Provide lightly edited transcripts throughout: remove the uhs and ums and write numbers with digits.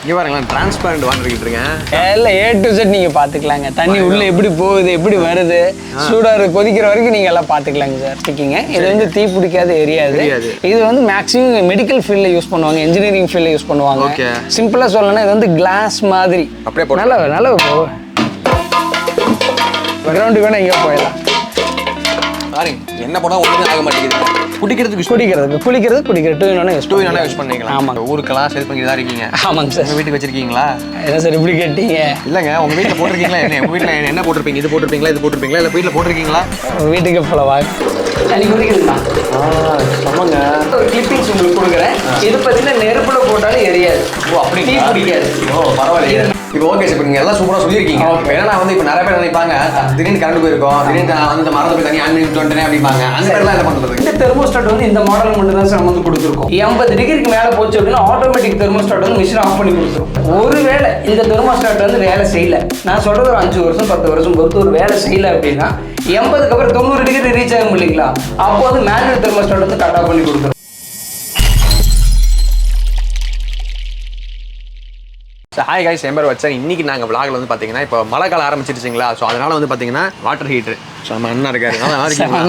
இங்க பாருங்களேன் transparent water ஹீட்டருங்க. எல்லாம் A to Z நீங்க பாத்துக்கலாங்க. தண்ணி உள்ள எப்படி போகுது எப்படி வருது சூடா கொதிக்கிற வரைக்கும் நீங்க எல்லாம் பாத்துக்கலாங்க சார். ஸ்டிக்கிங்க இது வந்து தீ பிடிக்காத எரியாது. இது வந்து மேக்ஸிமம் மெடிக்கல் ஃபீல்ட்ல யூஸ் பண்ணுவாங்க, இன்ஜினியரிங் ஃபீல்ட்ல யூஸ் பண்ணுவாங்க. சிம்பிளா சொல்லணும்னா இது வந்து கிளாஸ் மாதிரி நல்ல கிரவுண்டுக்கு வேணா இங்கே போயிடலாம். என்ன போனா ஒண்ணுமே ஆக மாட்டேங்குது. குடிக்கிறதுக்கு 2 in 1 யூஸ் பண்ணிக்கலாம். ஆமாங்க. ஊருக்கெல்லாம் சேல் பண்ணி தான் இருக்கீங்க. ஆமாங்க சார். உங்க வீட்டுக்கு வச்சிருக்கீங்களா? என்ன சார் இப்படி கேட்டீங்க? இல்லங்க உங்க வீட்டுல போட்டிருக்கீங்களா? உங்க வீட்டுல என்ன போட்டிருப்பீங்க? இது போட்டிருப்பீங்களா இல்ல வீட்டுல போட்டிருக்கீங்களா? வீட்டுக்கு போலவா தண்ணி குடிக்கிறதுமா? ஆமாங்க. ஒரு கிளிப்பிங்ஸ் உங்களுக்கு கொடுக்குறேன். இது பார்த்தீங்கன்னா நெருப்புல போட்டாலும் எரியாது. ஓ அப்படி தீ பிடிக்காது. ஓ பரவாயில்லையே. இப்போ ஓகே சார், இப்போ நீங்கள் எல்லாம் சூப்பராக சொல்லியிருக்கீங்க. ஏன்னா வந்து இப்போ நிறைய பேர் நினைப்பாங்க திடீர்னு கரண்ட் போயிருக்கோம், திடீர்னு வந்து மரத்தை போய் தண்ணி ஆன் பண்ணிட்டு வந்துட்டேன் அப்படிம்பாங்க. அந்த பேர்லாம் என்ன பண்ணுறது? இந்த தெர்மோஸ்டாட் வந்து இந்த மாடல் மட்டும் தான் சார் நம்ம வந்து கொடுத்துருக்கோம். 80 டிகிரிக்கு மேலே போச்சு அப்படின்னா ஆட்டோமேட்டிக் தெர்மோஸ்டாட் வந்து மிஷின் ஆஃப் பண்ணி கொடுத்துரும். ஒருவேளை இந்த தெர்மோஸ்டாட் வந்து வேலை செய்யல, நான் சொல்றது ஒரு 5 வருஷம் 10 வருஷம் பொறுத்து ஒரு வேலை செய்யல அப்படின்னா 80க்கு அப்புறம் 90 டிகிரி ரீச் ஆகும் இல்லைங்களா, அப்போ வந்து மேனுவல் தெர்மோஸ்டாட் வந்து கட் ஆஃப் பண்ணி கொடுத்துரும். ஹாய் கைஸ், என் பேர் வச்சேன். இன்னைக்கு நாங்கள் விளாகில் வந்து பார்த்தீங்கன்னா இப்போ மழை காலம் ஆரம்பிச்சிருச்சிங்களா, ஸோ அதனால வந்து பார்த்தீங்கன்னா வாட்டர் ஹீட்டர் ஸோ நம்ம அண்ணா இருக்காரு.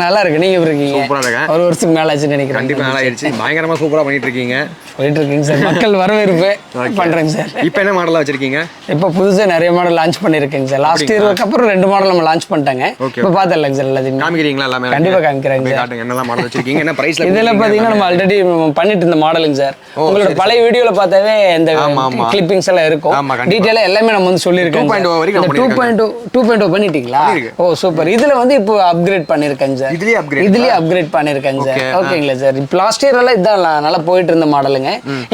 நல்லா இருக்கு. நீங்க இருக்கீங்க? சூப்பராக இருக்கேன். ஒரு வருஷத்துக்கு மேலே ஆச்சுன்னு நினைக்கிறேன். கண்டிப்பாக நல்லா ஆயிடுச்சு. பயங்கரமாக சூப்பராக போயிட்டு இருக்கீங்க சார். மக்கள் வரவேற்பு பண்றேங்க சார். இப்போ என்ன மாடலாக வச்சிருக்கீங்க? இப்போ புதுசாக நிறைய மாடல் லான்ச் பண்ணிருக்கேங்க சார். லாஸ்ட் இயருக்கு அப்புறம் 2 மாடல் நம்ம லான்ச் பண்ணிட்டாங்க. இப்போ பார்த்துடலாங்க சார். எல்லாத்தையும் காமிக்கிறீங்களா? எல்லாமே கண்டிப்பாக காமிக்கிறேங்க. என்னெல்லாம் மாடல் வச்சிருக்கீங்க, என்ன பிரைஸ்ல? இதில் பார்த்தீங்கன்னா நம்ம ஆல்ரெடி பண்ணிட்டு இருந்த மாடலுங்க சார். உங்களோட பழைய வீடியோவில் பார்த்தாவே இந்த கிளிப்பிங்ஸ் எல்லாம் இருக்கும். டீட்டெயிலாக எல்லாமே நம்ம வந்து சொல்லியிருக்கோம். 2.0 பண்ணிட்டீங்களா? ஓ சூப்பர். இதில் வந்து இப்போ அப்கிரேட் பண்ணிருக்கேன் சார். இதுலயே அப்கிரேட் பண்ணிருக்கேன் சார். ஓகேங்களா சார். இப்போ லாஸ்ட் இயர் எல்லாம் இதான் நல்லா போயிட்டு இருந்த மாடலுங்க.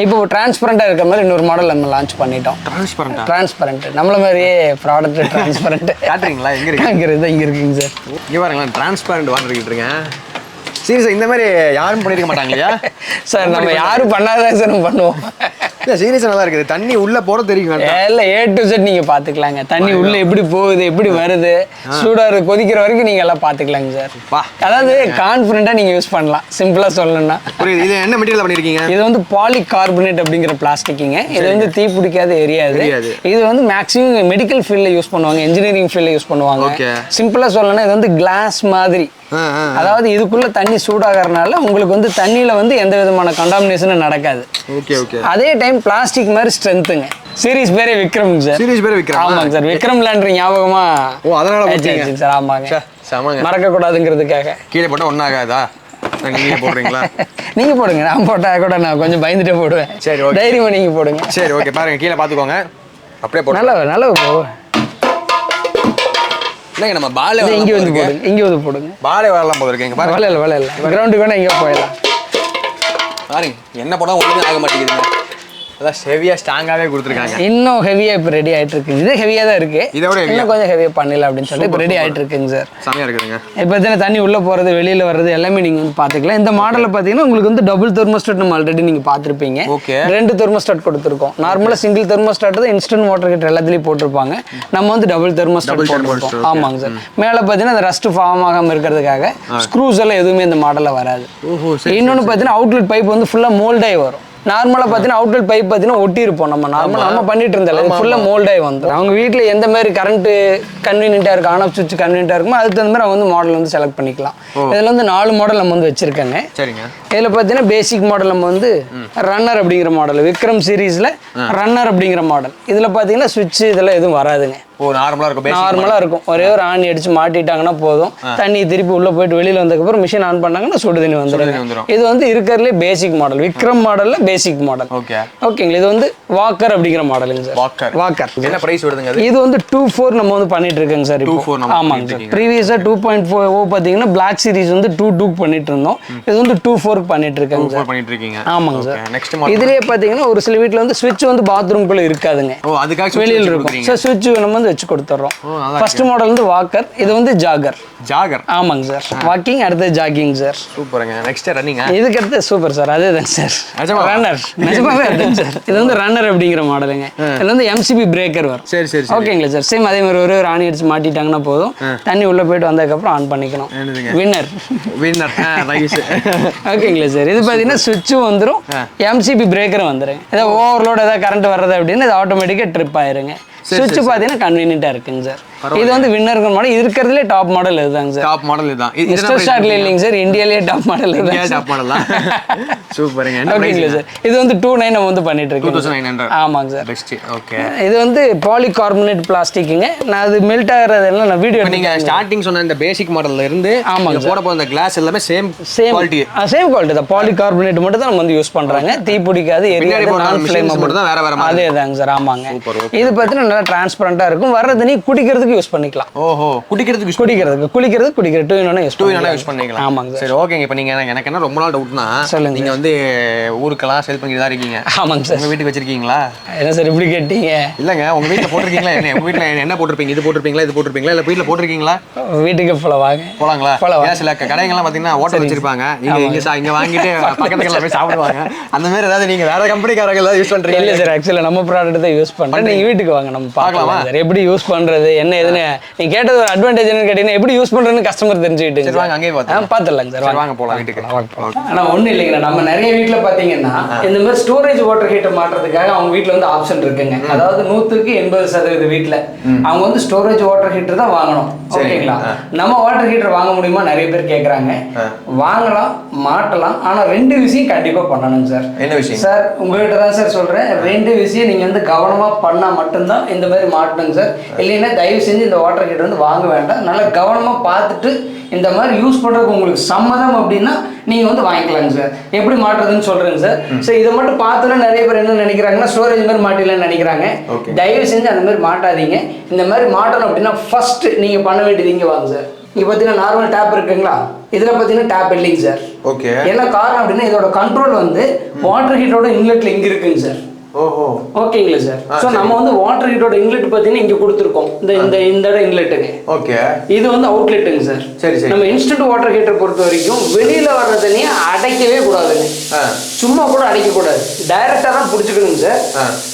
இப்போ டிரான்ஸ்பரண்டா இருக்க மாதிரி இன்னொரு மாடல் நம்ம லான்ச் பண்ணிட்டோம். டிரான்ஸ்பரண்ட் நம்மள மாதிரியே ப்ராடக்ட் டிரான்ஸ்பரண்ட் காட்டுறீங்களா? எங்க இருக்குங்க சார். இங்க பாருங்களேன் டிரான்ஸ்பரண்ட் வாட்டர் ஹீட்டருங்க. சீரியஸா இந்த மாதிரி யாரும் பண்ணிருக்க மாட்டாங்களையா சார்? நம்ம யாரும் பண்ணாதான் சார் நம்ம பண்ணுவோம். சீரியஸா நல்லா இருக்குது. தண்ணி உள்ள போற தெரியும். எல்லாம் A to Z நீங்க பாத்துக்கலாங்க. தண்ணி உள்ள எப்படி போகுது எப்படி வருது சூடா கொதிக்கிற வரைக்கும் நீங்க எல்லாம் பாத்துக்கலாங்க சார். அதாவது கான்ஃபிடென்ட்டா நீங்க யூஸ் பண்ணலாம். சிம்பிளா சொல்லணும்னா இது என்ன மெட்டீரியல் பண்ணிருக்கீங்க? இது வந்து பாலிகார்பனேட் அப்படிங்கிற பிளாஸ்டிக்குங்க. இது வந்து தீ பிடிக்காத எரியாது. இது வந்து மேக்ஸிமம் மெடிக்கல் ஃபீல்ட்ல யூஸ் பண்ணுவாங்க, இன்ஜினியரிங் ஃபீல்ட்ல யூஸ் பண்ணுவாங்க. சிம்பிளா சொல்லணும்னா இது வந்து கிளாஸ் மாதிரி. அதாவது இதுக்குள்ள தண்ணி சூடாகறதுனால உங்களுக்கு வந்து தண்ணியில வந்து எந்த விதமான கண்டாமினேஷனும் நடக்காது. அதே டைம் பிளாஸ்டிக் மாதிரி ஸ்ட்ரென்த்துங்க. சீரிஸ் பேரே விக்ரம் சார். சீரிஸ் பேரே விக்ரம். ஆமாங்க சார். விக்ரம் லேண்டர் ஞாபகமா? ஓ அதனால போட்டீங்க சார். ஆமாங்க. மறக்க கூடாதுங்கிறதுக்காக. கீழே போட்டா ஒண்ணாகாதா? நீங்க போடுறீங்களா? நீங்க போடுங்க. நான் போட்டா கூட நான் கொஞ்சம் பயந்துட்டே போடுவேன். சரி ஓகே. தைரியமா நீங்க போடுங்க. சரி ஓகே. பாருங்க கீழே பாத்துக்கோங்க. அப்படியே போடுங்க. நல்லா போ. இல்லங்க நம்ம பாலே இங்க வந்து போடுங்க. இங்க வந்து போடுங்க. பாலே வரலாம் போல இருக்கீங்க. பாருங்க. வரல. கிரவுண்டுக்கு வேணா இங்க போயிடலாம். பாருங்க என்ன போனா ஒண்ணுமே ஆக மாட்டேங்குது. அதான் ஹெவியா ஸ்ட்ராங்காவே கொடுத்துருக்காங்க. இன்னும் ஹெவியா இப்போ ரெடி ஆயிட்டு இருக்கு. இது ஹெவியா தான் இருக்கு. இதோட இன்னும் கொஞ்சம் ஹெவியா பண்ணல அப்படின்னு சொல்லி இப்போ ரெடி ஆயிட்டு இருக்குங்க சார். செமையா இருக்குதுங்க. இப்போ பார்த்தீங்கன்னா தண்ணி உள்ள போறது வெளியில வர்றது எல்லாமே நீங்க வந்து பாத்துக்கலாம். இந்த மாடல்ல பாத்தீங்கன்னா உங்களுக்கு வந்து டபுள் தெர்மோஸ்டாட் நம்ம ஆல்ரெடி நீங்க பாத்துருப்பீங்க. 2 தெர்மோஸ்டாட் கொடுத்துருக்கோம். நார்மலா சிங்கிள் தெர்மோஸ்டாட் தான் இன்ஸ்டன்ட் வாட்டர் ஹீட்டர் எல்லாத்துலயும் போட்டிருப்பாங்க. நம்ம வந்து டபுள் தெர்மோஸ்டாட் போட்டிருக்கோம். ஆமாங்க சார். மேல பாத்தீங்கன்னா அந்த ரஸ்ட் ஃபார்ம் ஆகாம இருக்கிறதுக்காக ஸ்க்ரூஸ் எல்லாம் எதுவுமே இந்த மாடல்ல வராது. இன்னொன்னு பாத்தீங்கன்னா அவுட்லெட் பைப் வந்து ஃபுல்லா மோல்டாகி வரும். நார்மலா பாத்தீங்கன்னா அவுட்லெட் பைப் பாத்தீங்கன்னா ஒட்டி இருப்போம். நம்ம பண்ணிட்டு இருந்தாலும் ஃபுல்லா மோல்டாகி வந்துடும். அவங்க வீட்டுல எந்த மாதிரி கரண்ட் கன்வீனியன்ட்டா இருக்கு, ஆன் ஆஃப் சுவிட்ச் கன்வீனியன்ட்டா இருக்குமோ அதுக்கு தகுந்த மாதிரி அவங்க வந்து மாடல் வந்து செலக்ட் பண்ணிக்கலாம். இதுல வந்து 4 மாடல் நம்ம வந்து வச்சிருக்காங்க. சரிங்க. இதுல பாத்தீங்கன்னா பேசிக் மாடல் நம்ம வந்து ரன்னர் அப்படிங்கிற மாடல், விக்ரம் சீரீஸ்ல ரன்னர் அப்படிங்கிற மாடல். இதுல பாத்தீங்கன்னா சுவிட்ச் இதெல்லாம் எதுவும் வராதுங்க. நார்மலா இருக்கும். ஒரே ஒரு ஆணி அடிச்சு மாட்டிட்டாங்கன்னா போதும். தண்ணி திருப்பி உள்ள போயிட்டு வெளியில வந்ததுக்கு அப்புறம் மிஷின் ஆன் பண்ணாங்கன்னா சுடு தண்ணி வந்துடும். இது வந்து இருக்கிறதுலே பேசிக் மாடல். விக்ரம் மாடல்ல பேசிக் மாடல். ஓகேங்களா. இது வந்து வாக்கர் அப்படிங்கிற மாடலுங்க சார். வாக்கர் என்ன பிரைஸ் வருதுங்க? இது வந்து 2.4 நம்ம வந்து பண்ணிட்டு இருக்கோங்க சார். 2.4 ஆமாங்க சார். ப்ரீவியஸா 2.4 பாத்தீங்கன்னா பிளாக் சீரிஸ் வந்து 2.2 பண்ணிட்டு இருந்தோம். இது வந்து 2.4 பண்ணிட்டு இருக்காங்க சார். பண்ணிட்டு இருக்கீங்க. ஆமாங்க சார். இதுலயே பாத்தீங்கன்னா ஒரு சில வீட்ல வந்து சுவிட்ச் வந்து பாத்ரூம்குள்ள இருக்காதுங்க. ஓ அதுக்காக வெளியில இருக்கும். சார் சுவிட்ச் நம்ம வந்து வச்சு கொடுத்துட்றோம். ஃபர்ஸ்ட் மாடல் வந்து வாக்கர், இது வந்து ஜாகர். ஆமாங்க சார், வாக்கிங், அடுத்து ஜாகிங் சார். சூப்பருங்க. Next running. இதுக்கு அடுத்து சூப்பர் சார், அதேதான் சார் ரன்னர். நிஜமாவே அதுதான் சார். இது வந்து ரன்னர் அப்படிங்கிற மாடலுங்க. இதுல வந்து எம்சிபி பிரேக்கர் வரும். சரி. ஓகேங்களா சார், சேம் அதே மாதிரி ஒரு ஆணி அடிச்சு மாட்டிட்டாங்கன்னா போதும், தண்ணி உள்ள போயிட்டு வந்ததுக்கப்புறம் ஆன் பண்ணிக்கணும். வின்னர். ஓகேங்களா சார், இது பார்த்தீங்கன்னா சுவிட்சும் வந்துடும், எம்சிபி பிரேக்கரும் வந்துடும். ஏதாவது ஓவர்லோட் ஏதாவது கரண்ட் வர்றது அப்படின்னு இது ஆட்டோமேட்டிக்காக ட்ரிப் ஆயிருங்க. சுவிட்ச் பார்த்தீங்கன்னா கன்வீனியன்ட்டாக இருக்குங்க சார். இது வந்து வின்னருக்கு மாடல், இருக்கிறதுலே டாப் மாடல் இதுதாங்க சார். டாப் மாடல் இதுதான். மிஸ்டர் ஷாட்ல இல்லைங்க சார், இந்தியாலயே டாப் மாடல் இதுதான். டாப் மாடல் தான். சூப்பருங்க. ஓகேங்களா சார், இது வந்து 2900 நம்ம வந்து பண்ணிட்டு இருக்கோம். 2900. ஆமாங்க சார். பெஸ்ட். ஓகே. இது வந்து பாலிகார்பனேட் பிளாஸ்டிக்குங்க. நான் அது மெல்ட் ஆகிறதெல்லாம் நான் வீடியோ நீங்க ஸ்டார்டிங் சொன்ன இந்த பேசிக் மாடல்ல இருந்து ஆமாங்க போட போற இந்த கிளாஸ் எல்லாமே சேம் குவாலிட்டி. சேம் குவாலிட்டி தான். பாலிகார்பனேட் மட்டும் தான் நம்ம வந்து யூஸ் பண்றாங்க. தீ பிடிக்காது, எரியாது, நான் ஃப்ளேம் மட்டும் தான் வேற அதேதாங்க சார். ஆமாங்க. இது பார்த்தீங்கன்னா நல்லா டிரான்ஸ்பரண்டா இருக்கும். வர்ற தண்ணி குடிக்கிறதுக்கு யூஸ் பண்ணிக்கலாம். ஓஹோ, குடிக்கிறதுக்கு குளிக்கிறது 2 in 1 யூஸ் பண்ணிக்கலாம். ஆமாங்க சார். சரி, ஓகேங்க. இப்போ நீங்க எனக்கு என்ன ரொம்ப நாள் டவுட்னா, நீங்க வந்து ஊருக்கெல்லாம் சேல் பண்ணிட்டு தான் இருக்கீங்க. ஆமாங்க சார். உங்க வீட்டுக்கு வச்சிருக்கீங்களா? என்ன சார் இப்படி கேட்டீங்க? இல்லங்க, உங்க வீட்ல போட்டுருக்கீங்களா? உங்க வீட்ல என்ன போட்டுருப்பீங்க? இது போட்டுருப்பீங்களா, இது போட்டுருப்பீங்களா, இல்ல வீட்ல போட்டுருக்கீங்களா? வீட்டுக்கு போலாங்களா? ஏன் சில கடைகள்லாம் பாத்தீங்கன்னா ஹோட்டல் வச்சிருப்பாங்க, இங்க வாங்கிட்டு பக்கத்துல போய் சாப்பிடுவாங்க. அந்த மாதிரி ஏதாவது நீங்க வேற கம்பெனிக்காரங்க ஏதாவது யூஸ் பண்றீங்க? இல்ல சார், ஆக்சுவலா நம்ம ப்ராடக்ட் தான் யூஸ் பண்றோம். நீங்க வீட்டுக்கு வாங்க, நம்ம பார்க்கலாம் சார் எப்படி யூஸ் பண்றது, என்ன எதுன்னு. நீங்க கேட்டது ஒரு அட்வான்டேஜ் என்னன்னு கேட்டீங்கன்னா, எப்படி யூஸ் பண்றதுன்னு கஸ்டமர் தெரிஞ்சுக்கிட்டு வாங்க, அங்கேயே பார்த்துடலாங்க சார். வாங்க போலாம் வீட்டுக்கு. ஆனா ஒண்ணு இல்லைங்க, நம்ம நிறைய வீட்டுல பாத்தீங்கன்னா இந்த மாதிரி ஸ்டோரேஜ் வாட்டர் ஹீட்டர் மாட்டுறதுக்காக அவங்க வீட்டுல வந்து ஆப்ஷன் இருக்குங்க. அதாவது 100% வீட்டுல அவங்க வந்து ஸ்டோரேஜ் வாட்டர் ஹீட்டர் தான் வாங்கணும். ஓகேங்களா? நம்ம வாட்டர் ஹீட்டர் வாங்க முடியுமா நிறைய பேர் கேக்குறாங்க. வாங்கலாம், மாட்டலாம். ஆனா 2 விஷயம் கண்டிப்பா பண்ணணுங்க சார். என்ன விஷயம் சார்? உங்ககிட்ட தான் சார் சொல்றேன். 2 விஷயம் நீங்க வந்து கவனமா பண்ணா மட்டும்தான் இந்த மாதிரி மாட்டணுங்க சார். இல்லைன்னா தயவு செஞ்சு இந்த வாட்டர் ஹீட்டர் வந்து வாங்க வேண்டாம். நல்லா கவனமா பார்த்துட்டு இந்த மாதிரி யூஸ் பண்றதுக்கு உங்களுக்கு சம்மதம் அப்படின்னா நீங்க வந்து வாங்கிக்கலாங்க சார். எப்படி மாட்டுறதுன்னு சொல்றேங்க சார். சார் இதை மட்டும் பார்த்தோன்னா நிறைய பேர் என்ன நினைக்கிறாங்கன்னா, ஸ்டோரேஜ் மாதிரி மாட்டிடலாம்னு நினைக்கிறாங்க. தயவு செஞ்சு அந்த மாதிரி மாட்டாதீங்க. இந்த மாதிரி மாட்டணும் அப்படின்னா ஃபர்ஸ்ட் நீங்க பண்ண வேண்டியது இங்க வாங்க சார். இங்க பாத்தீங்கன்னா நார்மல் டேப் இருக்குங்களா? இதுல பாத்தீங்கன்னா டேப் இல்லைங்க சார். ஓகே. என்ன காரணம் அப்படின்னா, இதோட கண்ட்ரோல் வந்து வாட்டர் ஹீட்டரோட இன்லெட்ல இங்க இருக்குங்க சார். ஓஹோ, ஓகேங்களா சார். சோ நம்ம வந்து வாட்டர் ஹீட்டரோட இன்லெட் பாத்தீங்கன்னா இங்க கொடுத்துருக்கோம். இந்த இன்லெட்டுங்க. ஓகே. இது வந்து அவுட்லெட்டுங்க சார். சரி. நம்ம இன்ஸ்டன்ட் வாட்டர் ஹீட்டர் பொறுத்த வரைக்கும் வெளியில வர்ற தண்ணியை அடைக்கவே கூடாதுங்க. சும்மா கூட அடைக்க கூடாது, டைரக்டா தான் பிடிச்சிக்கணுங்க சார்.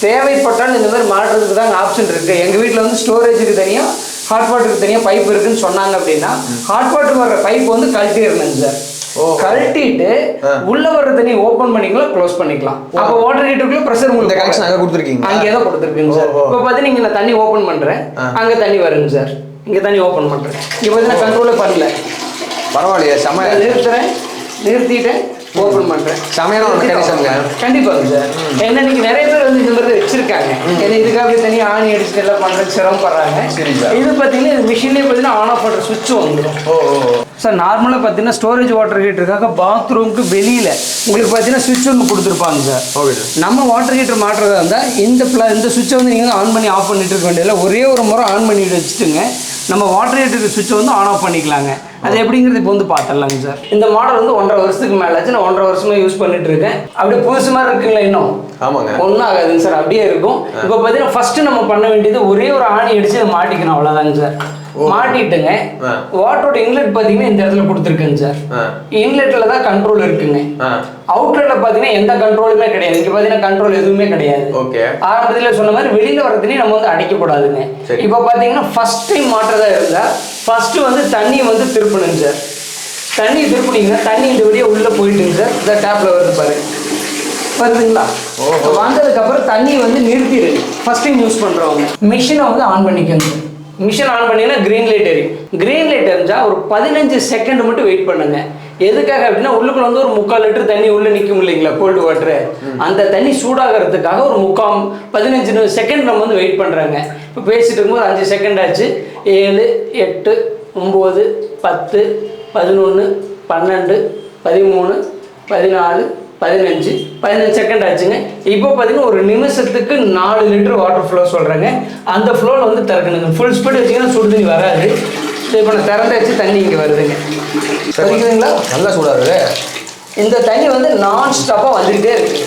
தேவைப்பட்டாலும் இந்த மாதிரி மாட்டுறதுக்கு தான் ஆப்ஷன் இருக்கு. எங்க வீட்டுல வந்து ஸ்டோரேஜுக்கு தனியா, ஹாட் வாட்டருக்கு தனியா பைப் இருக்குன்னு சொன்னாங்க அப்படின்னா, ஹாட் வாட்டர் வர்ற பைப் வந்து கழட்டிடணுங்க சார். கழட்டிட்டு உள்ள வர்ற தண்ணி ஓபன் பண்ணிக்கலாம், க்ளோஸ் பண்ணிக்கலாம். அப்ப வாட்டர் ஹீட்டருக்குள்ள பிரஷர் உங்களுக்கு கனெக்ஷன் அங்க கொடுத்திருக்கீங்க. அங்கே தான் கொடுத்திருக்கீங்க சார். இப்போ பாத்தீங்கன்னா இங்க நான் தண்ணி ஓபன் பண்றேன், அங்க தண்ணி வருங்க சார். இங்க தண்ணி ஓபன் பண்றேன், இங்க பாத்தீங்கன்னா கண்ட்ரோலே பண்ணல. பரவாயில்லையே, செம. நிறுத்திட்டேன், ஓபன் பண்றேன். செமையான ஒரு மெக்கானிசம்ங்க. கண்டிப்பாங்க சார். ஏன்னா நீங்க நிறைய பேர் வந்து இந்த மாதிரி வச்சிருக்காங்க. ஏன்னா இதுக்காக தனியா ஆணி அடிச்சுட்டு எல்லாம் பண்றது சிரமப்படுறாங்க. இது பாத்தீங்கன்னா இது மிஷின்லேயே பாத்தீங்கன்னா ஆன் ஆஃப் பண்ற சுவிட்ச் வந்துடும். சார் நார்மலா பாத்தீங்கன்னா ஸ்டோரேஜ் வாட்டர் ஹீட்டருக்காக பாத்ரூமுக்கு வெளியில உங்களுக்கு பாத்தீங்கன்னா சுவிட்ச் ஒன்று கொடுத்துருப்பாங்க சார். நம்ம வாட்டர் ஹீட்டர் மாட்டுறதா இருந்தா இந்த சுவிட்சை வந்து நீங்க ஆன் பண்ணி ஆஃப் பண்ணிட்டு இருக்க வேண்டியதில்லை. ஒரே ஒரு முறை ஆன் பண்ணிட்டு வச்சுட்டுங்க நம்ம வாட்டர் ஹீட்டருக்கு சுவிட்சை வந்து ஆன் ஆஃப் பண்ணிக்கலாங்க. அது எப்படிங்கிறது இப்போ வந்து பார்த்துடலாங்க சார். இந்த மாடல் வந்து 1.5 வருஷத்துக்கு மேலே ஆச்சு. நான் 1.5 வருஷமா யூஸ் பண்ணிட்டு இருக்கேன். அப்படியே புதுசு மாதிரி இருக்குங்களா? இன்னும் ஒன்றும் ஆகாதுங்க சார், அப்படியே இருக்கும். இப்போ பார்த்தீங்கன்னா ஃபர்ஸ்ட் நம்ம பண்ண வேண்டியது ஒரே ஒரு ஆணி அடிச்சு மாட்டிக்கணும், அவ்வளோதாங்க சார். மாட்டிட்டுங்க வாட்டரோட இன்லெட் பாத்தீங்கன்னா இந்த இடத்துல கொடுத்துருக்குங்க சார். இன்லெட்ல தான் கண்ட்ரோல் இருக்குங்க. அவுட்லெட்ல பாத்தீங்கன்னா எந்த கண்ட்ரோலுமே கிடையாது. இங்க பாத்தீங்கன்னா கண்ட்ரோல் எதுவுமே கிடையாது. ஆரம்பத்துல சொன்ன மாதிரி வெளியில வர தண்ணி நம்ம வந்து அடைக்க கூடாதுங்க. இப்ப பாத்தீங்கன்னா ஃபர்ஸ்ட் டைம் மாற்றதா இருந்தா ஃபர்ஸ்ட் வந்து தண்ணி வந்து திருப்பணுங்க சார். தண்ணி திருப்பினீங்கன்னா தண்ணி இந்த வழியா உள்ள போயிட்டுங்க சார். இந்த டேப்ல வருது பாருங்க, வருதுங்களா? வந்ததுக்கு அப்புறம் தண்ணி வந்து நிறுத்திடு. ஃபர்ஸ்ட் டைம் யூஸ் பண்றவங்க மிஷினை வந்து ஆன் பண்ணிக்கோங்க. மிஷின் ஆன் பண்ணீங்கன்னா கிரீன் லைட் எரியும். கிரீன் லைட் எரிஞ்சா ஒரு 15 செகண்ட் மட்டும் வெயிட் பண்ணுங்க. எதுக்காக அப்படின்னா உள்ளுக்குள்ள வந்து ஒரு 3/4 லிட்டர் தண்ணி உள்ள நிற்கும் இல்லைங்களா, கோல்டு வாட்டரு. அந்த தண்ணி சூடாகிறதுக்காக ஒரு 15 செகண்ட் நம்ம வந்து வெயிட் பண்ணுறாங்க. இப்போ பேசிட்டு இருக்கும்போது 5 செகண்ட் ஆச்சு. 7, 8, 9, 10, 11, 12, 13, 14, 15 செகண்ட் ஆச்சுங்க. இப்போ பார்த்தீங்கன்னா ஒரு நிமிஷத்துக்கு 4 லிட்டர் வாட்டர் ஃப்ளோ சொல்கிறாங்க. அந்த ஃப்ளோவில் வந்து திறக்கணுங்க. ஃபுல் ஸ்பீட் வச்சிங்கன்னா சுடு தண்ணி வராது. இப்போ நான் திறந்து வச்சு தண்ணி இங்கே வருதுங்க. சரிங்களா? நல்லா சூடாகுது. இந்த தண்ணி வந்து நான் ஸ்டாப்பாக வந்துக்கிட்டே இருக்கு.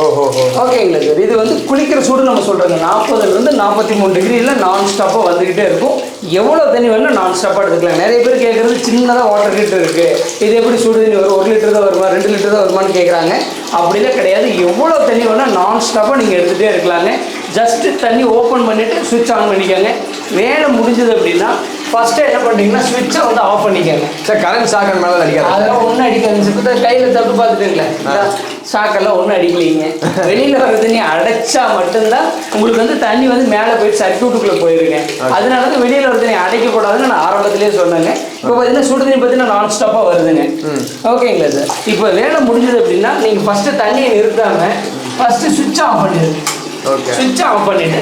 ஓகேங்களா சார். இது வந்து குளிக்கிற சூடு நம்ம சொல்கிறோங்க 40லேருந்து 43 டிகிரியில் நான் ஸ்டாப்பாக வந்துக்கிட்டே இருக்கும். எவ்வளோ தண்ணி வேணும் நான் ஸ்டாப்பாக எடுத்துக்கலாம். நிறைய பேர் கேட்குறது சின்னதாக வாட்டர் ஹீட்டர் இருக்குது, இது எப்படி சுடு தண்ணி வரும், 1 லிட்டர் தான் வருமா 2 லிட்டர் தான் வருமானு கேட்குறாங்க. அப்படிலாம் கிடையாது. எவ்வளோ தண்ணி வேணால் நான் ஸ்டாப்பாக நீங்கள் எடுத்துகிட்டே இருக்கலாங்க. ஜஸ்ட்டு தண்ணி ஓப்பன் பண்ணிவிட்டு சுவிட்ச் ஆன் பண்ணிக்கோங்க. வேலை முடிஞ்சது அப்படின்னா ஃபஸ்ட்டு என்ன பண்ணுறீங்கன்னா ஸ்விட்சை வந்து ஆஃப் பண்ணிக்கோங்க. சார் கரண்ட் ஷாக் மேலே அடிக்காது? அதெல்லாம் ஒன்றும் அடிக்காதுங்க சார். இப்போ கையில் தப்பு பார்த்துட்டுங்களே ஷாக்கெல்லாம் ஒன்றும் அடிக்கலைங்க. வெளியில் வர தண்ணி அடைச்சா மட்டும்தான் உங்களுக்கு வந்து தண்ணி வந்து மேலே போயிட்டு சர்க்யூட்டுக்குள்ளே போயிருங்க. அதனால தான் வெளியில் வர தண்ணி அடைக்கக்கூடாதுன்னு நான் ஆரம்பத்திலேயே சொன்னேங்க. இப்போ பார்த்தீங்கன்னா சுடு தண்ணி பார்த்தீங்கன்னா நான் ஸ்டாப்பாக வருதுங்க. ஓகேங்களா சார். இப்போ வேலை முடிஞ்சது அப்படின்னா நீங்கள் ஃபஸ்ட்டு தண்ணியை நிறுத்தாமல் ஃபஸ்ட்டு சுவிட்ச் ஆஃப் பண்ணிடுங்க. சுவிட்சை ஆஃப் பண்ணிவிட்டு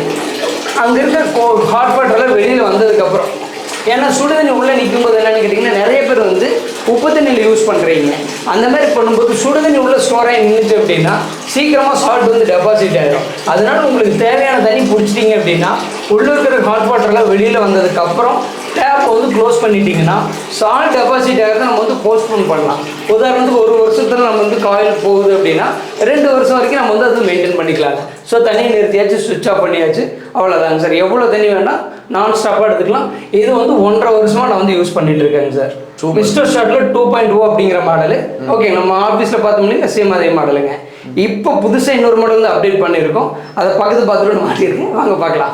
அங்கே இருக்கிற ஹாட் வாட்டர்லாம் வெளியில் வந்ததுக்கப்புறம், ஏன்னா சுடு தண்ணி உள்ளே நிற்கும் போது என்னென்னு கேட்டிங்கன்னா நிறைய பேர் வந்து உப்பு தண்ணியில் யூஸ் பண்ணுறீங்க. அந்த மாதிரி பண்ணும்போது சுடு தண்ணி உள்ளே ஸ்டோர் ஆகி நின்றுச்சு அப்படின்னா சீக்கிரமாக சால்ட் வந்து டெபாசிட் ஆகிடும். அதனால உங்களுக்கு தேவையான தண்ணி பிடிச்சிட்டிங்க அப்படின்னா உள்ளே இருக்கிற ஹாட் வாட்டர்லாம் வெளியில் வந்ததுக்கப்புறம் டேப்பை வந்து க்ளோஸ் பண்ணிட்டீங்கன்னா சால்ட் டெபாசிட் ஆகிறத நம்ம வந்து போஸ்ட்போன் பண்ணலாம். உதாரணத்துக்கு 1 வருஷத்தில் நம்ம வந்து காயில் போகுது அப்படின்னா 2 வருஷம் வரைக்கும் நம்ம வந்து அது மெயின்டைன் பண்ணிக்கலாங்க. ஸோ தண்ணி நிறுத்தியாச்சு, சுவிட்ச் ஆஃப் பண்ணியாச்சு, அவ்வளோதாங்க சார். எவ்வளோ தண்ணி வேணால் நான் ஸ்டாப்பாக எடுத்துக்கலாம். இது வந்து 1.5 வருஷமாக நான் வந்து யூஸ் பண்ணிட்டு இருக்கேங்க சார். மிஸ்டர் ஷார்ட்டில் 2.0 அப்படிங்கிற மாடலு. ஓகே, நம்ம ஆஃபீஸில் பார்த்தோம்னா சேம் அதே மாடலுங்க. இப்போ புதுசாக இன்னொரு மாடல் வந்து அப்டேட் பண்ணியிருக்கோம். அதை பக்கத்து பார்த்துட்டு மாட்டியிருக்கேன். வாங்க பார்க்கலாம்.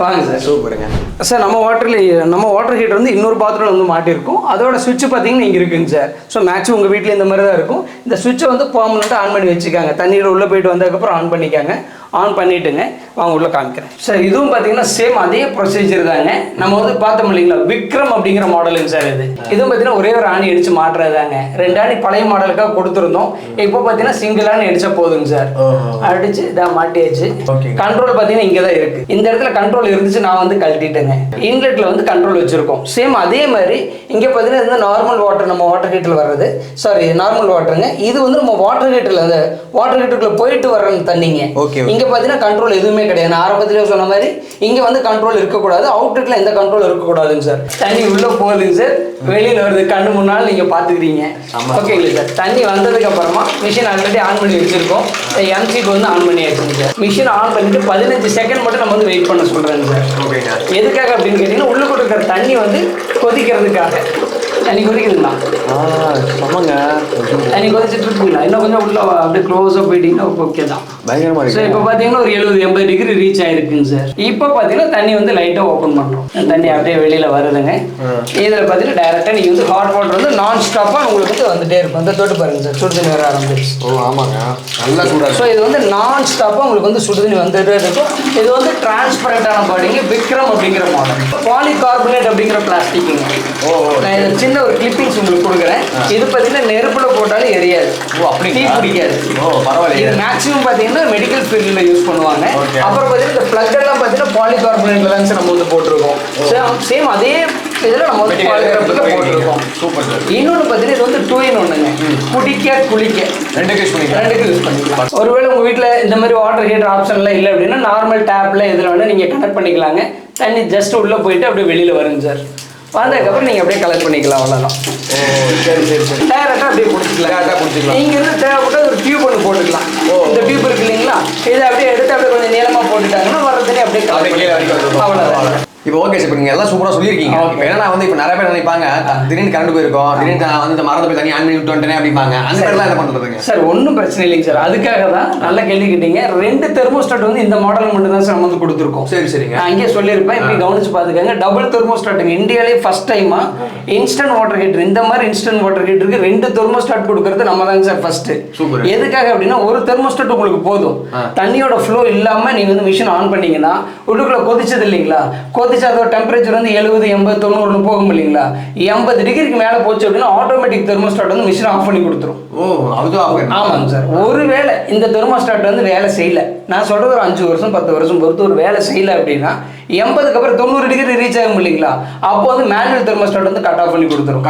வாங்க சார். சூப்பருங்க சார். நம்ம வாட்டர் ஹீட்டர் வந்து இன்னொரு பாத்ரூம் வந்து மாட்டியிருக்கும். அதோட சுவிட்ச் பார்த்தீங்கன்னா இங்கே இருக்குங்க சார். ஸோ மேக்ஸிமம் உங்கள் வீட்டில் இந்த மாதிரி தான் இருக்கும். இந்த சுவிட்சை வந்து பெர்மனெண்ட்டாக ஆன் பண்ணி வச்சுக்காங்க. தண்ணியில் உள்ளே போயிட்டு வந்ததுக்கப்புறம் ஆன் பண்ணிக்காங்க. ஆன் பண்ணிவிட்டுங்க வாங்க உள்ளே காமிக்கிறேன் சார். இதுவும் பார்த்தீங்கன்னா சேம் அதே ப்ரொசீஜர் தாங்க. நம்ம வந்து பார்த்தோம் இல்லைங்களா விக்ரம் அப்படிங்கிற மாடலுங்க சார். இதுவும் பார்த்தீங்கன்னா ஒரே ஒரு ஆணி அடித்து மாட்டுறது தாங்க. 2 ஆணி பழைய மாடலுக்காக கொடுத்துருந்தோம். இப்போ பார்த்தீங்கன்னா சிங்கிள் ஆணி அடித்தா போதுங்க சார். அடிச்சு இதாக மாட்டியாச்சு. கண்ட்ரோல் பார்த்தீங்கன்னா இங்கே தான் இருக்குது. இந்த இடத்துல கண்ட்ரோல் இருந்துச்சு, நான் வந்து கழட்டிட்டேங்க. இன்லெட்டில் வந்து கண்ட்ரோல் வச்சுருக்கோம். சேம் அதே மாதிரி இங்கே பார்த்தீங்கன்னா இந்த நார்மல் வாட்டர், நம்ம வாட்டர் ஹீட்டரில் வர்றது, சாரி நார்மல் வாட்டருங்க. இது வந்து நம்ம வாட்டர் ஹீட்டரில் அந்த வாட்டர் ஹீட்டருக்குள்ளே போயிட்டு வர்ற தண்ணிங்க. இங்கே பார்த்தீங்கன்னா கண்ட்ரோல் எதுவுமே கிடையாது. நான் ஆரம்பத்திலே சொன்ன மாதிரி இங்கே வந்து கண்ட்ரோல் இருக்கக்கூடாது, அவுட்லெட்டில் எந்த கண்ட்ரோல் இருக்கக்கூடாதுங்க சார். தண்ணி உள்ளே போகுதுங்க சார், வெளியில் வருது, கண்ணு முன்னால் நீங்கள் பார்த்துக்கிறீங்க. ஓகேங்களா சார். தண்ணி வந்ததுக்கு அப்புறமா மிஷின் ஆல்ரெடி ஆன் பண்ணி வச்சிருக்கோம். எம்சிக்கு வந்து ஆன் பண்ணி ஆச்சுங்க சார். மிஷின் ஆன் பண்ணிட்டு 15 செகண்ட் மட்டும் நம்ம வந்து வெயிட் பண்ண சொல்கிறேங்க சார். எதுக்காக அப்படின்னு கேட்டிங்கன்னா உள்ளுக்குள்ள இருக்கிற தண்ணி வந்து கொதிக்கிறதுக்காக. தண்ணி கொதிக்குதுங்களா? ஆமாங்க, தண்ணி கொதிச்சுட்டு இருக்குங்களா? இன்னும் கொஞ்சம் உள்ள அப்படியே க்ளோஸாக போயிட்டீங்கன்னா ஓகே தான். பயங்கரமாக இருக்கு. ஸோ இப்போ பார்த்தீங்கன்னா ஒரு 70-80 டிகிரி ரீச் ஆயிருக்குங்க சார். இப்போ பார்த்தீங்கன்னா தண்ணி வந்து லைட்டாக ஓப்பன் பண்ணுறோம். தண்ணி அப்படியே வெளியில் வருதுங்க. இதில் பார்த்தீங்கன்னா டைரெக்டாக நீங்கள் வந்து ஹாட் வாட்டர் வந்து நான் ஸ்டாப்பாக உங்களுக்கு வந்து வந்துட்டே இருக்கும். இந்த தொட்டு பாருங்க சார், சுடுதண்ணி வர ஆரம்பிச்சு. ஓ ஆமாங்க, நல்லா சூடாக. ஸோ இது வந்து நான் ஸ்டாப்பாக உங்களுக்கு வந்து சுடுதண்ணி வந்துட்டே இருக்கும். இது வந்து டிரான்ஸ்பரண்டான பாடிங்க, விக்ரம் அப்படிங்கிற மாடல். பாலிகார்பனேட் அப்படிங்கிற பிளாஸ்டிக்குங்க. நான் இதில் சின்ன ஒரு கிளிப்பிங்ஸ் உங்களுக்கு கொடுக்குறேன். இது பார்த்தீங்கன்னா நெருப்பில் போட்டாலும் எரியாது. ஓ அப்படி தீ பிடிக்காது. ஓ பரவாயில்ல. இது மேக்ஸிமம் பார்த்தீங்கன்னா மெடிக்கல் ஃபீல்டில் யூஸ் பண்ணுவாங்க. அப்புறம் பார்த்தீங்கன்னா இந்த பிளக் எல்லாம் பார்த்தீங்கன்னா பாலிகார்பனேட் லென்ஸ் நம்ம வந்து போட்டிருக்கோம். சேம் அதே இதில் நம்ம வந்து பாலிகார்பனேட் போட்டிருக்கோம். Super sir. இன்னொன்று பார்த்தீங்கன்னா இது வந்து 2-in-1ங்க. குடிக்க குளிக்க ரெண்டுக்கு யூஸ் பண்ணிக்கலாம். ஒருவேளை உங்கள் வீட்டில் இந்த மாதிரி வாட்டர் ஹீட்டர் ஆப்ஷன்லாம் இல்லை அப்படின்னா நார்மல் டேப்பில் இதில் வேணால் நீங்கள் கனெக்ட் பண்ணிக்கலாங்க. தண்ணி ஜஸ்ட் உள்ளே போயிட்டு அப்படியே வெளியில் வருங்க சார். வந்ததுக்கப்புறம் நீங்கள் அப்படியே கலெக்ட் பண்ணிக்கலாம், அவ்வளோதான். சரி சரி சரி. டேரெக்டாக அப்படியே பிடிச்சிக்கலாம். நீங்கள் இருந்து தேவைப்பட்ட ஒரு டியூப் ஒன்று போட்டுக்கலாம். இந்த டியூப் இருக்கு இல்லைங்களா, இதை அப்படியே எடுத்து அப்படியே கொஞ்சம் நீளமாக போட்டுட்டாங்கன்னா வர தண்ணி அப்படியே அவ்வளோதான். இப்போ ஓகே சார், இப்போ நீங்கள் எல்லாம் சூப்பராக சொல்லியிருக்கீங்க. இப்போ ஏன்னா வந்து இப்போ நிறைய பேர் நினைப்பாங்க திடீர்னு கரண்ட் போயிருக்கோம், திடீர்னு வந்து இந்த மரத்தை போய் தண்ணி ஆன் பண்ணி விட்டு வந்துட்டேன் அப்படிப்பாங்க. அந்த மாதிரிலாம் என்ன பண்ணுறதுங்க சார்? ஒன்றும் பிரச்சனை இல்லைங்க சார். அதுக்காக தான் நல்ல கேள்வி கேட்டீங்க. 2 தெர்மோஸ்டாட் வந்து இந்த மாடல் மட்டும் தான் சார் நம்ம வந்து கொடுத்துருக்கோம். சரி சரிங்க. நான் அங்கேயே சொல்லியிருப்பேன், இப்படி கவனிச்சு பார்த்துக்கங்க. டபுள் தெர்மோஸ்டாட்டுங்க. இந்தியாவிலே ஃபர்ஸ்ட் டைமா இன்ஸ்டன்ட் வாட்டர் ஹீட்டர், இந்த மாதிரி இன்ஸ்டன்ட் வாட்டர் ஹீட்டருக்கு 2 தெர்மோஸ்டாட் கொடுக்கறது நம்ம தாங்க சார் ஃபர்ஸ்ட். எதுக்காக அப்படின்னா ஒரு தெர்மோஸ்டாட் உங்களுக்கு போதும். தண்ணியோட ஃப்ளோ இல்லாமல் நீங்கள் வந்து மிஷின் ஆன் பண்ணீங்கன்னா உள்ளுக்குள்ள கொதிச்சது இல்லைங்களா, அதோட டெம்பரேச்சர் வந்து 70, 80, 90 போகும் இல்லைங்களா. 80 டிகிரிக்கு மேலே போச்சு அப்படின்னா ஆட்டோமேட்டிக் தெர்மோஸ்டாட் வந்து மிஷின் ஆஃப் பண்ணி கொடுத்துரும். ஓ அதுதான். ஆமாங்க சார். ஒருவேளை இந்த தெர்மோஸ்டாட் வந்து வேலை செய்யல, நான் சொல்றது ஒரு 5 வருஷம் 10 வருஷம் பொறுத்து ஒரு வேலை செய்யல அப்படின்னா 80க்கு அப்புறம் 90 டிகிரி ரீச் ஆகும் இல்லைங்களா, அப்போ வந்து மேனுவல் தெர்மோஸ்டாட் வந்து கட் ஆஃப் பண்ணி கொடுத்துரும்.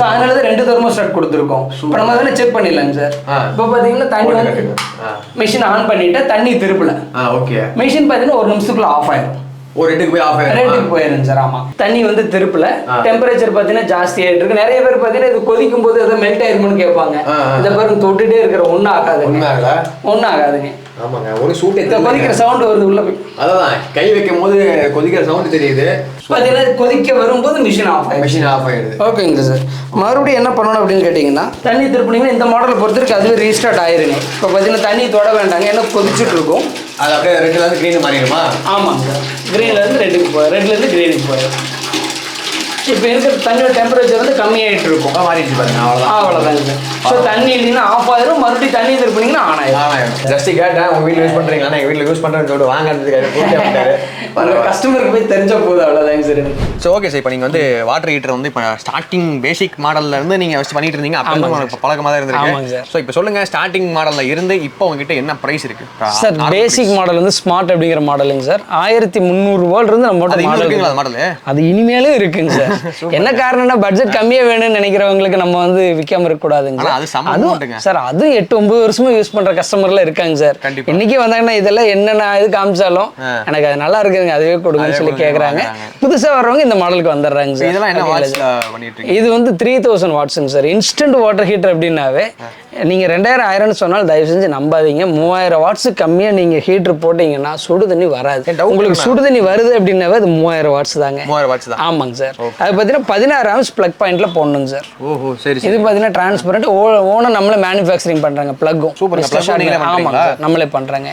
ஸோ அதனால தான் 2 தெர்மோஸ்டாட் கொடுத்துருக்கோம். இப்போ நம்ம வேணா செக் பண்ணிடலாங்க சார். இப்போ பார்த்தீங்கன்னா தண்ணி வந்து மிஷின் ஆன் பண்ணிட்டு தண்ணி திருப்பல. ஓகே. மிஷின் பார்த்தீங்கன்னா 1 நிமிஷத்துக்குள்ள ஆஃப் ஆயிடும். ஒரு ரேட்டுக்கு போயிடும் சார். ஆமா, தண்ணி வந்து திருப்பல டெம்பரேச்சர் பாத்தீங்கன்னா ஜாஸ்தி ஆயிட்டு இருக்கு. நிறைய பேர் பாத்தீங்கன்னா இது கொதிக்கும் போது ஏதோ மெல்ட் ஆயிருக்குன்னு கேட்பாங்க. இந்த பேரும் தொட்டுட்டே இருக்கிற ஒன்றும் ஆகாதுங்க. ஆமாங்க, ஒரு சூட்டே கொதிக்கிற சவுண்ட் வருது உள்ள போய். அதான் கை வைக்கும் போது கொதிக்கிற சவுண்ட் தெரியுது. பார்த்தீங்கன்னா கொதிக்க வரும்போது மிஷின் ஆஃப் ஆயிடுது. ஓகேங்க சார். மறுபடியும் என்ன பண்ணணும் அப்படின்னு கேட்டிங்கன்னா, தண்ணி திருப்பினீங்கன்னா இந்த மாடலை பொறுத்தவரைக்கும் அதுவே ரீஸ்டார்ட் ஆயிருங்க. இப்போ பார்த்தீங்கன்னா தண்ணி தொட வேண்டாங்க, ஏன்னா கொதிச்சுட்டு இருக்கும். அது அப்படியே ரெட்லேருந்து க்ரீன் மாறிடுமா? ஆமாங்க சார், க்ரீன்லேருந்து ரெட்லேருந்து க்ரீனுக்கு போயிடும். இப்போ இருக்கிற தண்ணியோட டெம்பரேச்சர் வந்து கம்மியாகிட்டு இருக்கும். மாறிடுச்சு பாருங்க, அவ்வளோதாங்க சார். ஸோ தண்ணி இல்லைன்னா ஆஃப் ஆயிரும், மறுபடியும் தண்ணி திருப்பினீங்கன்னா ஆன் ஆயிடும். ஜஸ்ட் கேட்டேன் உங்கள் வீட்டில் யூஸ் பண்ணுறீங்களா? எங்கள் வீட்டில் யூஸ் பண்ணுறேன்னு சொல்லிட்டு வாங்கிறதுக்கு கஸ்டமருக்கு போய் தெரிஞ்ச போது அவ்வளோதாங்க சார். ஸோ ஓகே சார், இப்போ நீங்கள் வந்து வாட்டர் ஹீட்டர் வந்து இப்போ ஸ்டார்டிங் பேசிக் மாடலில் இருந்து நீங்கள் வச்சு பண்ணிட்டு இருந்தீங்க. அப்போ உங்களுக்கு பழக்கமாக தான் இருந்திருக்கு. ஸோ இப்போ சொல்லுங்கள், ஸ்டார்டிங் மாடலில் இருந்து இப்போ உங்ககிட்ட என்ன ப்ரைஸ் இருக்கு சார்? பேசிக் மாடல் வந்து ஸ்மார்ட் அப்படிங்கிற மாடலுங்க சார். 1300 ரூபாயிலிருந்து நம்ம மாடல் அது இனிமேலும் இருக்குங்க சார். என்ன காரணம்னா பட்ஜெட் கம்மியாக வேணும்னு நினைக்கிறவங்களுக்கு நம்ம வந்து விற்காம இருக்கக்கூடாதுங்க சார். அதுவும் 8-9 வருஷமா யூஸ் பண்ற கஸ்டமர்ல இருக்காங்க சார். இன்னைக்கு வந்தாங்கன்னா இதெல்லாம் என்னென்ன இது காமிச்சாலும் எனக்கு அது நல்லா இருக்குதுங்க, அதுவே கொடுங்கன்னு சொல்லி கேட்குறாங்க. புதுசா வர்றவங்க இந்த மாடலுக்கு வந்துடுறாங்க சார். இது வந்து 3000 வாட்ஸுங்க சார். இன்ஸ்டன்ட் வாட்டர் ஹீட்டர் அப்படின்னாவே நீங்கள் 2000 1000 சொன்னாலும் தயவு செஞ்சு நம்பாதீங்க. 3000 வாட்ஸு கம்மியாக நீங்கள் ஹீட்டர் போட்டிங்கன்னா சுடு தண்ணி வராது. உங்களுக்கு சுடு தண்ணி வருது அப்படின்னாவே அது 3000 வாட்ஸ் தாங்க. 3000 வாட்ஸ் தான். ஆமாங்க சார். அது பார்த்தீங்கன்னா 16 ஆம்ஸ் பிளக் பாயிண்ட்ல போடணுங்க சார். ஓஹோ சரி. இது பார்த்தீங்கன்னா டிரான்ஸ்பரண்ட் ஓனா நம்மளே மேனுஃபேக்சரிங் பண்ணுறாங்க. பிளக்கும் ஆமாங்க சார், நம்மளே பண்ணுறாங்க.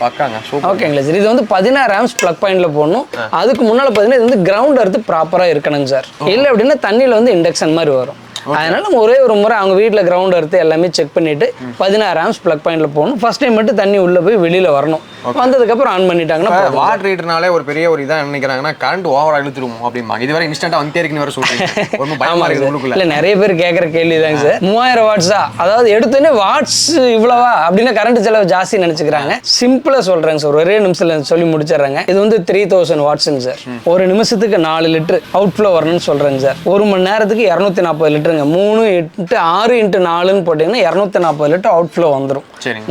ஓகேங்களா சார். இது வந்து 16 ஆம்ஸ் பிளக் பாயிண்ட்ல போடணும். அதுக்கு முன்னால் பார்த்தீங்கன்னா இது வந்து கிரவுண்ட் அறுத்து ப்ராப்பராக இருக்கணுங்க சார். இல்லை அப்படின்னா தண்ணியில் வந்து இண்டக்ஷன் மாதிரி வரும். அதனால ஒரே ஒரு முறை அவங்க வீட்டில் கிரவுண்ட் எடுத்து எல்லாமே செக் பண்ணிட்டு 16 ஆம்ஸ் பிளக் பாயிண்ட்ல போகணும். ஃபர்ஸ்ட் டைம் மட்டும் தண்ணி உள்ள போய் வெளியில வரணும். வந்ததுக்கப்புறம் ஆன் பண்ணிட்டாங்கன்னா வாட்டர் ஹீட்டர்னாலே ஒரு பெரிய ஒரு இதாக நினைக்கிறாங்கன்னா கரண்ட் ஓவரா இழுத்துருவோம் அப்படிம்பாங்க. இதுவரை இன்ஸ்டன்டா வந்துட்டே இருக்குன்னு வர சொல்றீங்க. இல்ல நிறைய பேர் கேட்குற கேள்வி தாங்க சார். 3000 வாட்ஸா, அதாவது எடுத்தோடனே வாட்ஸ் இவ்வளவா அப்படின்னு கரண்ட் செலவு ஜாஸ்தி நினைச்சுக்கிறாங்க. சிம்பிளா சொல்றேங்க சார், ஒரே நிமிஷத்துல சொல்லி முடிச்சிடுறாங்க. இது வந்து 3000 வாட்ஸுங்க சார். ஒரு நிமிஷத்துக்கு 4 லிட்டர் அவுட் ஃப்ளோ வரணும்னு சொல்றேங்க சார். ஒரு மணி நேரத்துக்கு 240 லிட்டருங்க. 3 × 6 × 4ன்னு போட்டீங்கன்னா 240 லிட்டர் அவுட் ஃப்ளோ வந்துடும்.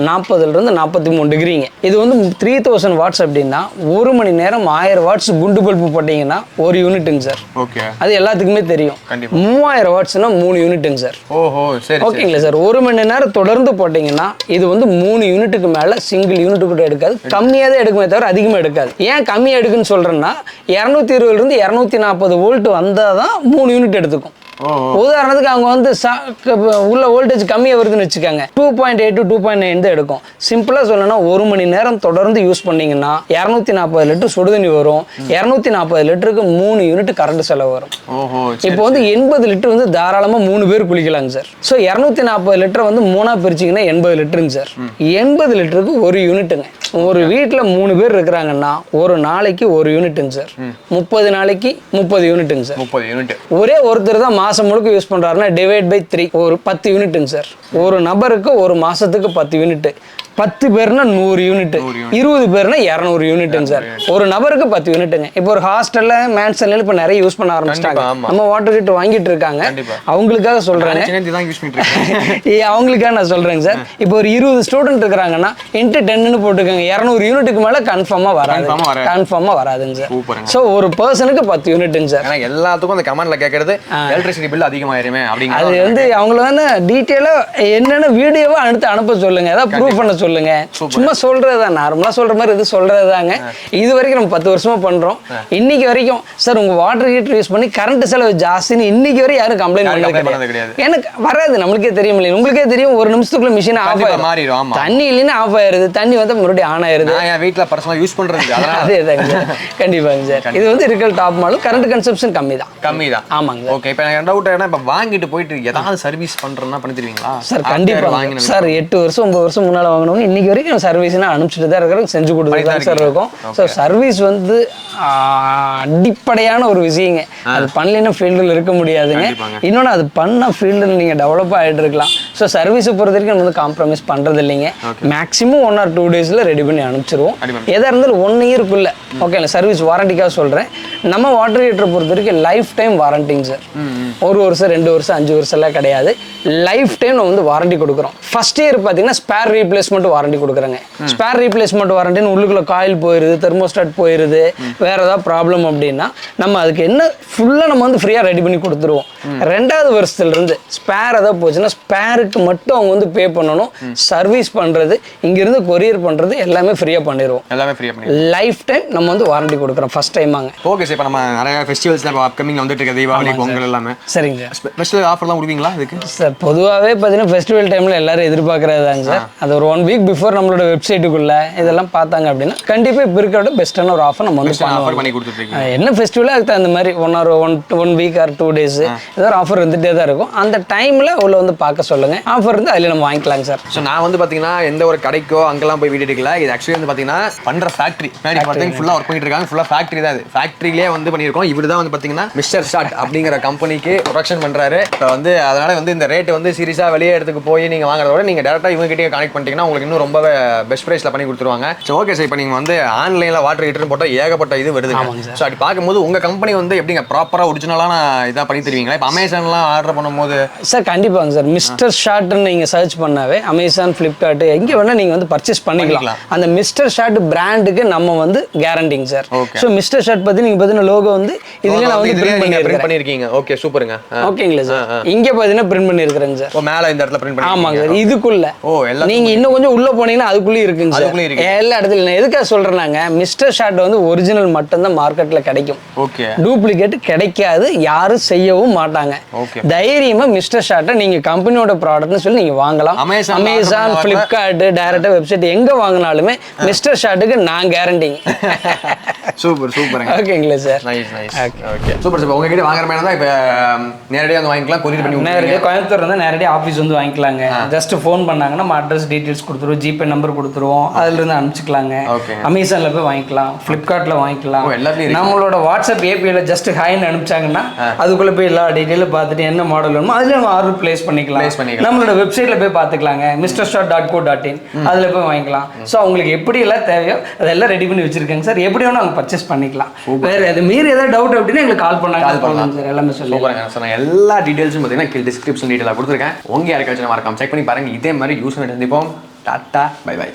40லிருந்து 43 டிகிரிங்க. இது வந்து 3000 வாட்ஸ் அப்படின்னா ஒரு மணி நேரம் 1000 வாட்ஸ் குண்டு பல்பு போட்டீங்கன்னா ஒரு யூனிட்டுங்க சார். அது எல்லாத்துக்குமே தெரியும். 3000 வாட்ஸ்னா 3 யூனிட்டுங்க சார். ஓகேங்களா சார். ஒரு மணி நேரம் தொடர்ந்து போட்டீங்கன்னா இது வந்து 3 யூனிட்டுக்கு மேல சிங்கிள் யூனிட் கூட எடுக்காது. கம்மியாக தான் எடுக்குமே தவிர அதிகமாக எடுக்காது. ஏன் கம்மியாக எடுக்குன்னு சொல்றேன்னா 220லிருந்து 240 வோல்ட் வந்தால் தான் 3 யூனிட் எடுத்துக்கும். உதாரணத்துக்கு அவங்க வந்து உள்ள வோல்டேஜ் கம்மியாக வருதுன்னு வச்சுக்காங்க, 2.8 to 2.9 தான் எடுக்கும். சிம்பிளாக சொல்லணும்னா ஒரு மணி நேரம் தொடர்ந்து யூஸ் பண்ணீங்கன்னா 240 லிட்டர் சுடுதண்ணி வரும். 240 லிட்டருக்கு 3 யூனிட் கரண்ட் செலவு வரும். இப்போ வந்து 80 லிட்டர் வந்து தாராளமாக 3 பேர் குளிக்கலாங்க சார். ஸோ 240 லிட்டர் வந்து 3ஆ பிரிச்சிங்கன்னா 80 லிட்டருங்க சார். 80 லிட்டருக்கு ஒரு யூனிட்டுங்க. ஒரு வீட்டில் 3 பேர் இருக்கிறாங்கன்னா ஒரு நாளைக்கு ஒரு யூனிட்டுங்க சார். 30 நாளைக்கு 30 யூனிட்டுங்க சார். 30 யூனிட். ஒரே ஒருத்தர் தான் மாசம் முழுக்க யூஸ் பண்றாருன்னா டிவைட் பை 3 ஒரு 10 யூனிட்டுங்க சார். ஒரு நபருக்கு ஒரு மாசத்துக்கு 10 யூனிட். 10 பேர்னா 100 யூனிட், 20 பேர்னா 200 யூனிட்டுங்க சார். ஒரு நபருக்கு 10 யூனிட்டுங்க. இப்போ ஒரு ஹாஸ்டல்ல மேன்ஷன்ல இப்போ நிறைய யூஸ் பண்ண ஆரம்பிச்சிட்டாங்க. நம்ம வாட்டர் ஹீட்டர் வாங்கிட்டு இருக்காங்க. அவங்களுக்காக சொல்றேன், அவங்களுக்காக நான் சொல்றேங்க சார். இப்போ ஒரு 20 ஸ்டூடெண்ட் இருக்கிறாங்கன்னா இன்ட்டு 10ன்னு போட்டுக்கோங்க. 200 யூனிட்டுக்கு மேல கன்ஃபார்மா வராதுங்க சார். ஸோ ஒரு பர்சனுக்கு 10 யூனிட்டுங்க சார். எல்லாத்துக்கும் அந்த கமெண்ட்ல கேட்கறது எலக்ட்ரிசிட்டி பில் அதிகமாயிருமே அப்படிங்க. அது வந்து அவங்கள வந்து டீட்டெயிலா என்னென்ன வீடியோவா அனுப்ப சொல்லுங்க, ஏதாவது ப்ரூஃப் பண்ண சொல்லுங்க. சும்மா சொல்றதுதான், நார்மலா சொல்ற மாதிரி இது சொல்றதுதாங்க. இது வரைக்கும் நம்ம 10 வருஷமா பண்றோம். இன்னைக்கு வரைக்கும் சார் உங்க வாட்டர் ஹீட்டர் யூஸ் பண்ணி கரண்ட் செலவு ஜாஸ்தின்னு இன்னைக்கு வரைக்கும் யாரும் கம்ப்ளைண்ட் பண்ணது கிடையாது. எனக்கு வராது, நம்மளுக்கே தெரியும் இல்லையா? உங்களுக்கே தெரியும், ஒரு நிமிஷத்துக்குள்ள மிஷின் ஆஃப் ஆயிரும். தண்ணி இல்லைன்னா ஆஃப் ஆயிருது, தண்ணி வந்து மறுபடியும் ஆன் ஆயிருது. வீட்டுல பர்சனலா யூஸ் பண்றது அதேதாங்க கண்டிப்பாங்க சார். இது வந்து இருக்கிற டாப் மாடல், கரண்ட் கன்சப்ஷன் கம்மி தான். ஆமாங்க. ஓகே, இப்போ எனக்கு டவுட் என்ன, இப்போ வாங்கிட்டு போயிட்டு ஏதாவது சர்வீஸ் பண்றேன்னா பண்ணி தருவீங்களா சார்? கண்டிப்பா சார். 8 வருஷம் 9 வருஷம் முன்னால வாங்கினோம், இன்னைக்கு வரைக்கும் சர்வீஸ்னா அனுப்பிச்சுட்டு தான் இருக்கிறோம், செஞ்சு கொடுத்துட்டு சார் இருக்கும். ஸோ சர்வீஸ் வந்து அடிப்படையான ஒரு விஷயங்க. அது பண்ணலைன்னா ஃபீல்டில் இருக்க முடியாதுங்க. இன்னொன்று அது பண்ண ஃபீல்டில் நீங்கள் டெவலப் ஆகிட்டு இருக்கலாம். ஸோ சர்வீஸை பொறுத்த வரைக்கும் நம்ம வந்து காம்ப்ரமைஸ் பண்ணுறது இல்லைங்க. மேக்ஸிமம் 1 or 2 days ரெடி பண்ணி அனுப்பிச்சிருவோம். எதாக இருந்தாலும் 1 yearக்குள்ள ஓகேங்களா. சர்வீஸ் வாரண்டிக்காக சொல்கிறேன். நம்ம வாட்டர் ஹீட்டரை பொறுத்த வரைக்கும் லைஃப் டைம் வாரண்டிங்க சார். 1 வருஷம் 2 வருஷம் 5 வருஷம் எல்லாம் கிடையாது, லைஃப் டைம் நம்ம வந்து வாரண்டி கொடுக்குறோம். ஃபர்ஸ்ட் இயர் பார்த்தீங்கன்னா ஸ்பேர் ரீப்ளேஸ்மெண்ட் வாரண்டி கொடுக்குறாங்க. ஸ்பேர் ரீப்ளேஸ்மெண்ட் வாரண்டின்னு உள்ளுக்குள்ள காயில் போயிருது, தெர்மோஸ்டாட் போயிருது, வேற ஏதாவது ப்ராப்ளம் அப்படின்னா நம்ம அதுக்கு என்ன ஃபுல்லாக நம்ம வந்து ஃப்ரீயாக ரெடி பண்ணி கொடுத்துருவோம். 2வது வருஷத்துலேருந்து ஸ்பேர் ஏதாவது போச்சுன்னா ஸ்பேருக்கு மட்டும் அவங்க வந்து பே பண்ணணும். சர்வீஸ் பண்ணுறது, இங்கிருந்து கொரியர் பண்ணுறது எல்லாமே ஃப்ரீயாக பண்ணிடுவோம். எல்லாமே ஃப்ரீயாக பண்ணி லைஃப் டைம் நம்ம வந்து வாரண்டி கொடுக்குறோம் ஃபர்ஸ்ட் டைமாங்க. ஓகே சார், இப்போ நம்ம நிறைய ஃபெஸ்டிவல்ஸ் அப்கமிங் வந்துட்டு இருக்க, தீபாவளி, பொங்கல் எல்லாமே. சரிங்க சார். ஸ்பெஷல் ஆஃபர்லாம் கொடுப்பீங்களா இதுக்கு? சார் பொதுவாகவே பார்த்தீங்கன்னா ஃபெஸ்டிவல் டைமில் எல்லாரும் எதிர்பார்க்கறது தாங்க சார். அது ஒரு 1 வீக் பிஃபோர் நம்மளோட வெப்சைட்டுக்குள்ள இதெல்லாம் பார்த்தாங்க அப்படின்னா கண்டிப்பாக இப்போ இருக்கிற பெஸ்ட்டான ஒரு ஆஃபர் நம்ம வந்து ஆஃபர் பண்ணி கொடுத்துருக்கீங்க. என்ன ஃபெஸ்டிவலோ அதுக்கு தகுந்த மாதிரி 1 வீக் ஆர் 2 days ஏதாவது ஆஃபர் இருந்துகிட்டே தான் இருக்கும். அந்த டைமில் உள்ள வந்து பார்க்க சொல்லுங்கள், ஆஃபர் இருந்து அதில் நம்ம வாங்கிக்கலாங்க சார். ஸோ நான் வந்து பார்த்தீங்கன்னா எந்த ஒரு கடைக்கோ அங்கெல்லாம் போய் வீட்டு எடுக்கல. இது ஆக்சுவலி வந்து பார்த்தீங்கன்னா பண்ணுற ஃபேக்ட்ரி பார்த்தீங்கன்னா ஃபுல்லாக ஒர்க் பண்ணிட்டு இருக்காங்க. ஃபுல்லாக ஃபேக்ட்ரி தான், அது ஃபேக்ட்ரியிலே வந்து பண்ணியிருக்கோம். இவர் தான் வந்து பார்த்தீங்கன்னா மிஸ்டர் ஷாட் அப்படிங்கிற கம்பெனிக்கு ப்ரொடக்ஷன் பண்ணுறாரு. இப்போ வந்து அதனால வந்து இந்த ரேட்டு வந்து சீரியஸாக வெளியே இடத்துக்கு போய் நீங்கள் வாங்குறத விட நீங்கள் டேரெக்டாக இவங்ககிட்டயே கனெக்ட் பண்ணிட்டீங்கன்னா உங்களுக்கு இன்னும் ரொம்ப பெஸ்ட் ப்ரைஸில் பண்ணி கொடுத்துருவாங்க. ஸோ ஓகே சார், இப்போ நீங்கள் வந்து ஆன்லைனில் வாட்டர் ஹீட்டர்னு போட்டால் ஏகப்பட்ட இது வருது. ஸோ அப்படி பார்க்கும்போது உங்கள் கம்பெனி வந்து எப்படிங்க ப்ராப்பராக ஒரிஜினலான இதாக பண்ணி தருவீங்களா? இப்போ அமேசான்லாம் ஆர்டர் பண்ணும்போது சார் கண்டிப்பாங்க சார், மிஸ்டர் ஷாட்னு நீங்கள் சர்ச் பண்ணாவே அமேசான், ஃப்ளிப்கார்ட் எங்கே வேணால் நீங்கள் வந்து பர்ச்சேஸ் பண்ணிக்கலாம். அந்த மிஸ்டர் ஷாட் பிராண்டுக்கு நம்ம வந்து guaranteeing sir. So mister shot பற்றி நீங்கள் பார்த்தீங்கன்னா லோகோ வந்து இதுல நான் வந்து பிரிண்ட் பண்ணியிருக்கீங்க. ஓகே சூப்பருங்க. ஓகேங்களா சார், இங்கே பார்த்தீங்கன்னா பிரிண்ட் பண்ணியிருக்கிறேங்க சார். ஓ மேலே இந்த இடத்துல பிரிண்ட் பண்ணி. ஆமாங்க சார், இதுக்குள்ள நீங்கள் இன்னும் கொஞ்சம் உள்ளே போனீங்கன்னா அதுக்குள்ளேயே இருக்குங்க சார். எல்லா இடத்துல நான் எதுக்காக சொல்கிறேன்னாங்க, மிஸ்டர் ஷாட் வந்து ஒரிஜினல் மட்டும்தான் மார்க்கெட்டில் கிடைக்கும். ஓகே, டூப்ளிகேட் கிடைக்காது, யாரும் செய்யவும் மாட்டாங்க. தைரியமாக மிஸ்டர் ஷாட்டை நீங்கள் கம்பெனியோட ப்ராடக்ட்னு சொல்லி நீங்கள் வாங்கலாம். அமேசான், ஃப்ளிப்கார்ட், டைரக்டாக வெப்சைட் எங்கே வாங்கினாலுமே மிஸ்டர் ஷாட்டுக்கு நான் கேரண்டிங்க. சூப்பர் சூப்பருங்க. ஓகேங்களா sir, nice nice. Okay super sir. உங்ககிட்ட வாங்குற மாதிரி தான் இப்போ நேரடியாக வந்து வாங்கிக்கலாம், கொரியர் பண்ணி நேரடியாக கோயம்புத்தூர் வந்து நேரடியாக ஆஃபீஸ் வந்து வாங்கிக்கலாங்க. ஜஸ்ட் ஃபோன் பண்ணாங்கன்னா நம்ம அட்ரஸ் டீட்டெயில்ஸ் கொடுத்துருவோம், ஜிபே நம்பர் கொடுத்துருவோம், அதுலேருந்து அனுப்பிச்சிக்கலாங்க. அமேசானில் போய் வாங்கிக்கலாம், ஃப்ளிப்கார்ட்டில் வாங்கிக்கலாம். நம்மளோட வாட்ஸ்அப் ஏபிஐல ஜஸ்ட் ஹாய்னு அனுப்பிச்சாங்கன்னா அதுக்குள்ளே போய் எல்லா டீட்டெயிலும் பார்த்துட்டு என்ன மாடல் வேணுமோ அதில் நம்ம ஆர்டர் பிளேஸ் பண்ணிக்கலாம். நம்மளோட வெப்சைட்டில் போய் பார்த்துக்கலாங்க, misterstart.co.in, அதில் போய் வாங்கிக்கலாம். ஸோ அவங்களுக்கு எப்படி எல்லாம் தேவையோ அதெல்லாம் ரெடி பண்ணி வச்சிருக்காங்க சார். எப்படி வேணும் அவங்க பர்ச்சேஸ் பண்ணிக்கலாம். வேறு அது மீறி ஏதாவது டவுட் அப்படின்னா எங்களுக்கு கால் பண்ணலாம் சார், எல்லாமே சொல்லுவாங்க சார். நான் எல்லா டீட்டெயில்ஸும் பார்த்தீங்கன்னா டிஸ்கிரிப்ஷன் டீட்டெயிலாக கொடுத்துருக்கேன். உங்கள் யாருக்காச்சும் மறக்காம செக் பண்ணி பாருங்கள். இதே மாதிரி யூஸ் பண்ணி சந்திப்போம். Tata, bye by.